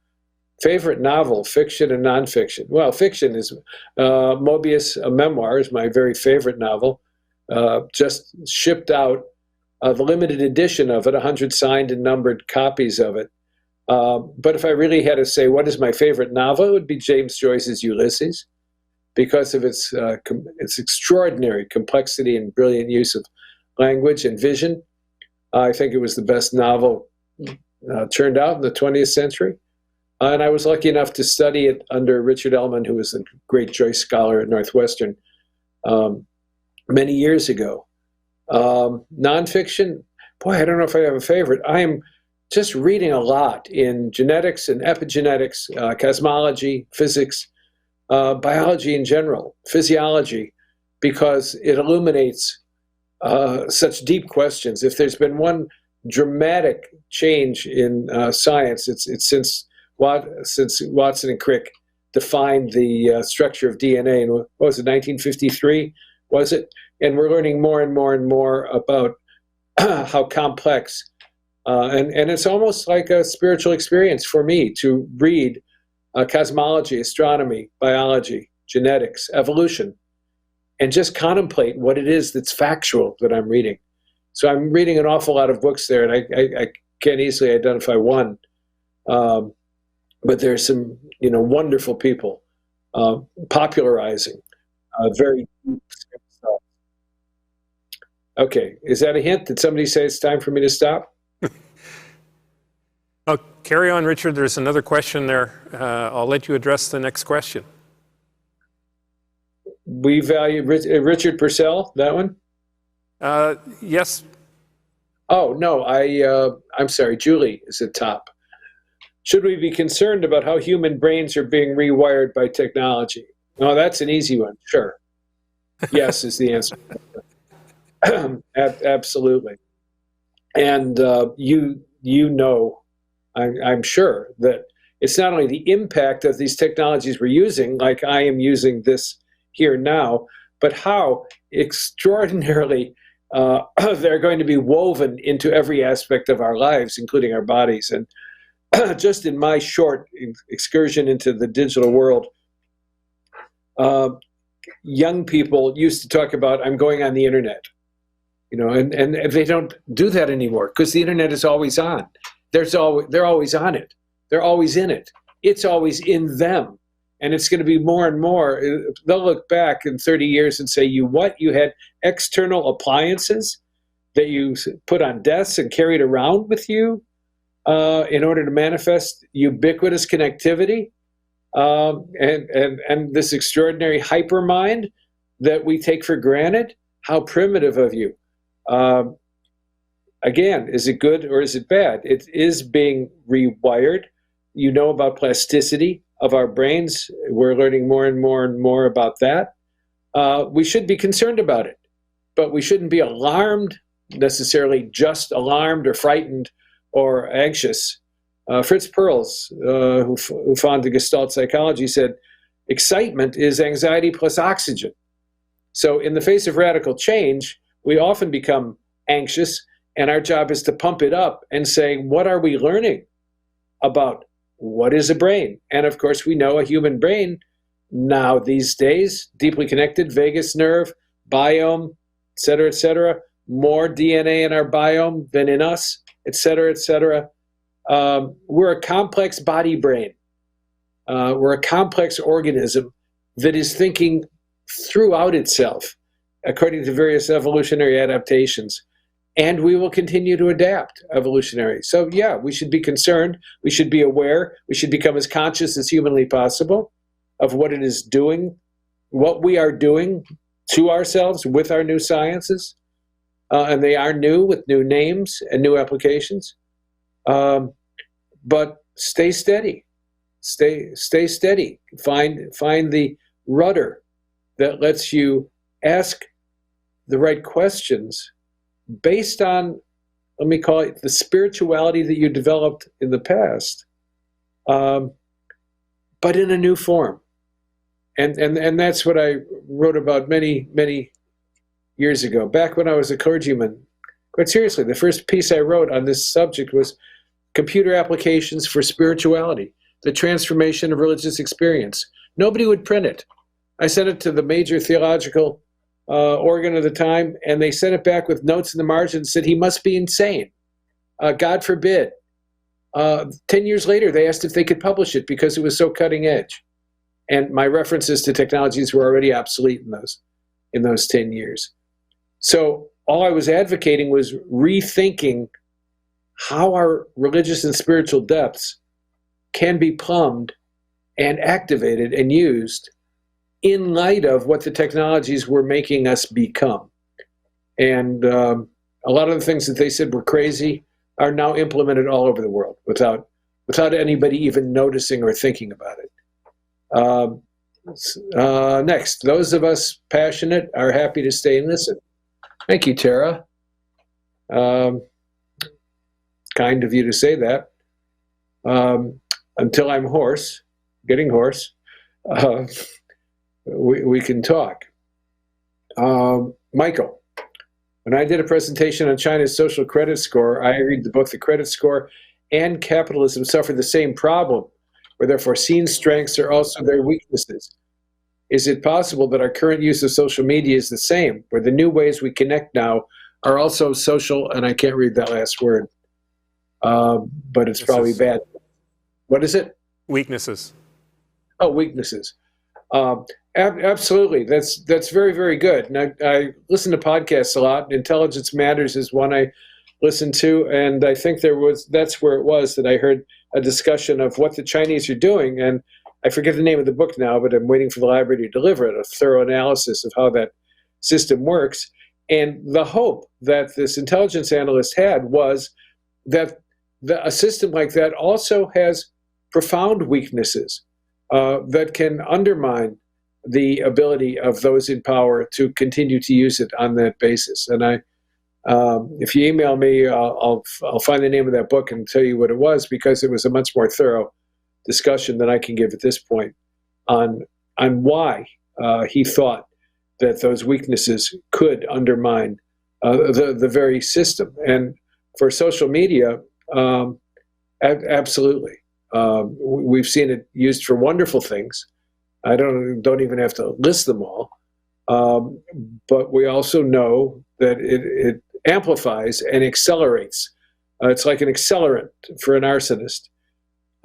Favorite novel, fiction and nonfiction? Well, fiction is Mobius, a memoir, is my very favorite novel. Just shipped out the limited edition of it, 100 signed and numbered copies of it. But if I really had to say what is my favorite novel, it would be James Joyce's Ulysses, because of its extraordinary complexity and brilliant use of language and vision. I think it was the best novel turned out in the 20th century. And I was lucky enough to study it under Richard Ellman, who was a great Joyce scholar at Northwestern many years ago. Nonfiction, boy, I don't know if I have a favorite. I am just reading a lot in genetics and epigenetics, cosmology, physics, biology in general, physiology, because it illuminates such deep questions. If there's been one dramatic change in science, it's since Watson and Crick defined the structure of DNA in, what was it, 1953, was it? And we're learning more and more and more about how complex, and it's almost like a spiritual experience for me to read cosmology, astronomy, biology, genetics, evolution, and just contemplate what it is that's factual that I'm reading. So I'm reading an awful lot of books there, and I can't easily identify one. But there's some, wonderful people popularizing very deep stuff. Okay, is that a hint? Did somebody say it's time for me to stop? Oh, carry on, Richard. There's another question there. I'll let you address the next question. We value Richard Purcell, that one? Yes. Oh, no, I'm sorry, Julie is at top. Should we be concerned about how human brains are being rewired by technology? Oh, that's an easy one. Sure. Yes is the answer. Absolutely. And I'm sure that it's not only the impact of these technologies we're using, like I am using this here now, but how extraordinarily they're going to be woven into every aspect of our lives, including our bodies. And just in my short excursion into the digital world, young people used to talk about, I'm going on the internet, and they don't do that anymore because the internet is always on. They're always on it. They're always in it. It's always in them. And it's going to be more and more. They'll look back in 30 years and say, you had external appliances that you put on desks and carried around with you in order to manifest ubiquitous connectivity and this extraordinary hypermind that we take for granted. How primitive of you. Again, is it good or is it bad? It is being rewired. You know about plasticity of our brains. We're learning more and more and more about that. We should be concerned about it, but we shouldn't be alarmed, necessarily just alarmed or frightened or anxious. Fritz Perls, who founded Gestalt psychology, said, excitement is anxiety plus oxygen. So in the face of radical change, we often become anxious, and our job is to pump it up and say, what are we learning about what is a brain? And of course, we know a human brain now these days, deeply connected, vagus nerve, biome, et cetera, more DNA in our biome than in us, et cetera, et cetera. We're a complex body brain. We're a complex organism that is thinking throughout itself according to various evolutionary adaptations. And we will continue to adapt evolutionary. So yeah, we should be concerned. We should be aware. We should become as conscious as humanly possible of what it is doing, what we are doing to ourselves with our new sciences. And they are new with new names and new applications. But stay steady. Stay steady. Find the rudder that lets you ask the right questions based on, let me call it, the spirituality that you developed in the past, but in a new form. And that's what I wrote about many, many years ago, back when I was a clergyman. Quite seriously, the first piece I wrote on this subject was Computer Applications for Spirituality, the Transformation of Religious Experience. Nobody would print it. I sent it to the major theological organ of the time, and they sent it back with notes in the margin that said he must be insane. God forbid. 10 years later, they asked if they could publish it because it was so cutting edge. And my references to technologies were already obsolete in those 10 years. So all I was advocating was rethinking how our religious and spiritual depths can be plumbed and activated and used in light of what the technologies were making us become. And a lot of the things that they said were crazy are now implemented all over the world without anybody even noticing or thinking about it. Next, those of us passionate are happy to stay and listen. Thank you, Tara. Kind of you to say that. Until I'm getting hoarse, we can talk. Michael, when I did a presentation on China's social credit score, I argued that both the credit score and capitalism suffer the same problem, where their foreseen strengths are also their weaknesses. Is it possible that our current use of social media is the same, where the new ways we connect now are also social, and I can't read that last word, but it's probably bad. What is it? Weaknesses. Oh, weaknesses. Absolutely. That's very, very good. And I listen to podcasts a lot. Intelligence Matters is one I listen to, and I think that's where it was that I heard a discussion of what the Chinese are doing, and I forget the name of the book now, but I'm waiting for the library to deliver it, a thorough analysis of how that system works. And the hope that this intelligence analyst had was that a system like that also has profound weaknesses that can undermine the ability of those in power to continue to use it on that basis. And if you email me, I'll find the name of that book and tell you what it was, because it was a much more thorough discussion than I can give at this point on why he thought that those weaknesses could undermine the very system. And for social media, absolutely. We've seen it used for wonderful things. I don't even have to list them all. But we also know that it amplifies and accelerates. It's like an accelerant for an arsonist.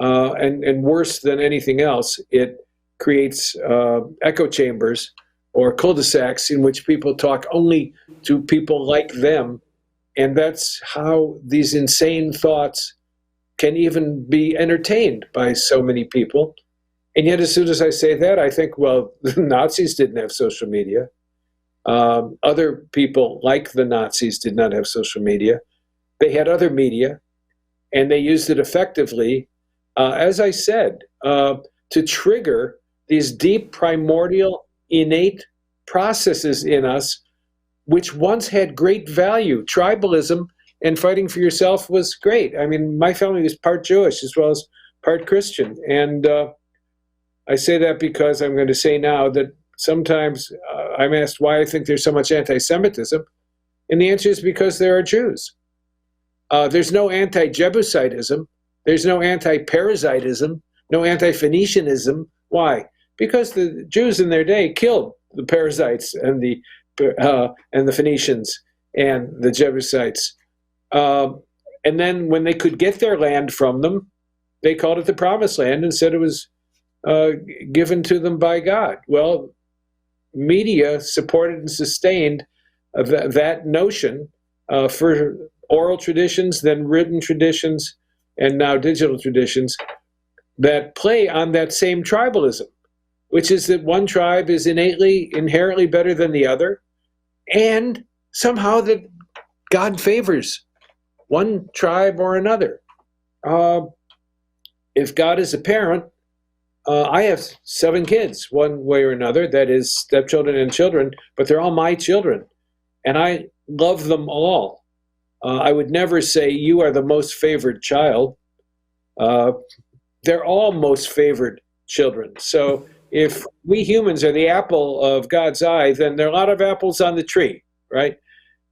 And worse than anything else, it creates echo chambers or cul-de-sacs in which people talk only to people like them. And that's how these insane thoughts can even be entertained by so many people. And yet, as soon as I say that, I think, well, the Nazis didn't have social media. Other people like the Nazis did not have social media. They had other media, and they used it effectively, as I said, to trigger these deep, primordial, innate processes in us, which once had great value. Tribalism and fighting for yourself was great. I mean, my family was part Jewish as well as part Christian. And I say that because I'm going to say now that sometimes I'm asked why I think there's so much anti-Semitism, and the answer is because there are Jews. There's no anti-Jebusitism. There's no anti-parasitism, no anti-Phoenicianism. Why? Because the Jews in their day killed the parasites and the Phoenicians and the Jebusites. And then when they could get their land from them, they called it the Promised Land and said it was given to them by God. Well, media supported and sustained that notion for oral traditions, then written traditions, and now digital traditions that play on that same tribalism, which is that one tribe is inherently better than the other, and somehow that God favors one tribe or another. If God is a parent, I have 7 kids, one way or another, that is stepchildren and children, but they're all my children, and I love them all. I would never say you are the most favored child. They're all most favored children. So if we humans are the apple of God's eye, then there are a lot of apples on the tree, right?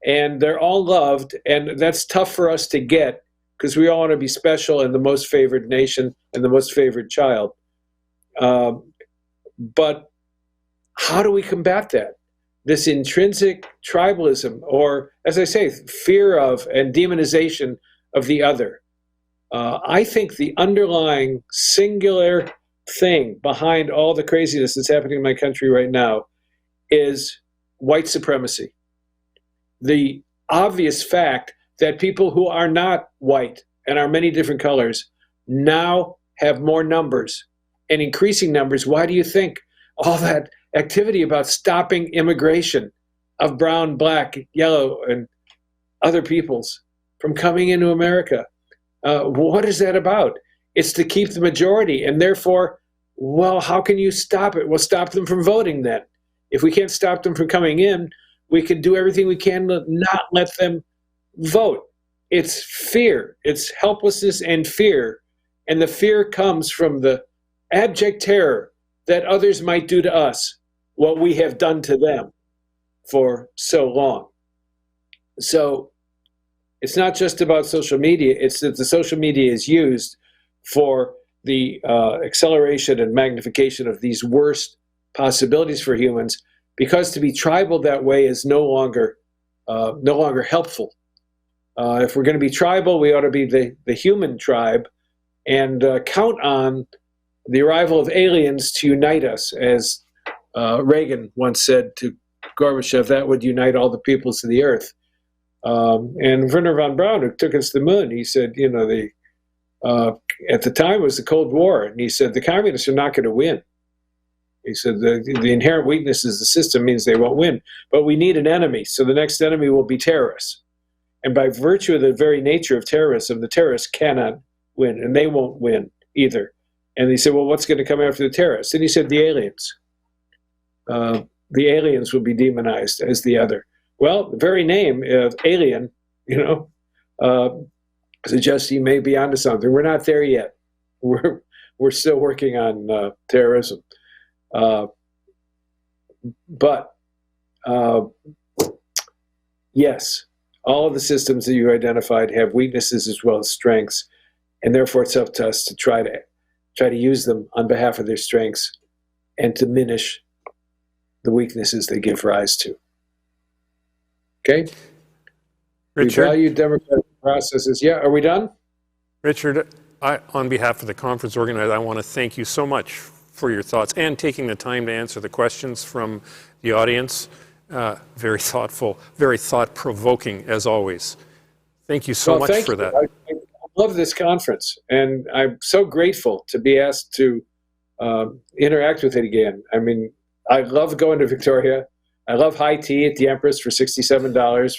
And they're all loved, and that's tough for us to get because we all want to be special and the most favored nation and the most favored child. But how do we combat that? This intrinsic tribalism, or as I say, fear of and demonization of the other. I think the underlying singular thing behind all the craziness that's happening in my country right now is white supremacy. The obvious fact that people who are not white and are many different colors now have more numbers and increasing numbers. Why do you think all that activity about stopping immigration of brown, black, yellow, and other peoples from coming into America? What is that about? It's to keep the majority, and therefore, well, how can you stop it? Well, stop them from voting then. If we can't stop them from coming in, we can do everything we can to not let them vote. It's fear. It's helplessness and fear. And the fear comes from the abject terror that others might do to us what we have done to them for so long. So it's not just about social media. It's that the social media is used for the acceleration and magnification of these worst possibilities for humans, because to be tribal that way is no longer helpful. If we're going to be tribal, we ought to be the human tribe and count on the arrival of aliens to unite us, as Reagan once said to Gorbachev, that would unite all the peoples of the earth. And Wernher von Braun, who took us to the moon, he said, at the time it was the Cold War, and he said the communists are not going to win. He said the inherent weaknesses of the system means they won't win, but we need an enemy, so the next enemy will be terrorists. And by virtue of the very nature of terrorism, the terrorists cannot win, and they won't win either. And he said, well, what's going to come after the terrorists? And he said, the aliens. The aliens will be demonized as the other. Well, the very name of alien, suggests he may be onto something. We're not there yet. We're still working on terrorism. But yes, all of the systems that you identified have weaknesses as well as strengths, and therefore it's up to us to try to use them on behalf of their strengths and diminish the weaknesses they give rise to. Okay? Richard? We value democratic processes. Yeah, are we done? Richard, on behalf of the conference organizer, I want to thank you so much for your thoughts and taking the time to answer the questions from the audience. Very thoughtful, very thought-provoking, as always. Thank you so much for that. I love this conference, and I'm so grateful to be asked to interact with it again. I mean, I love going to Victoria. I love high tea at the Empress for $67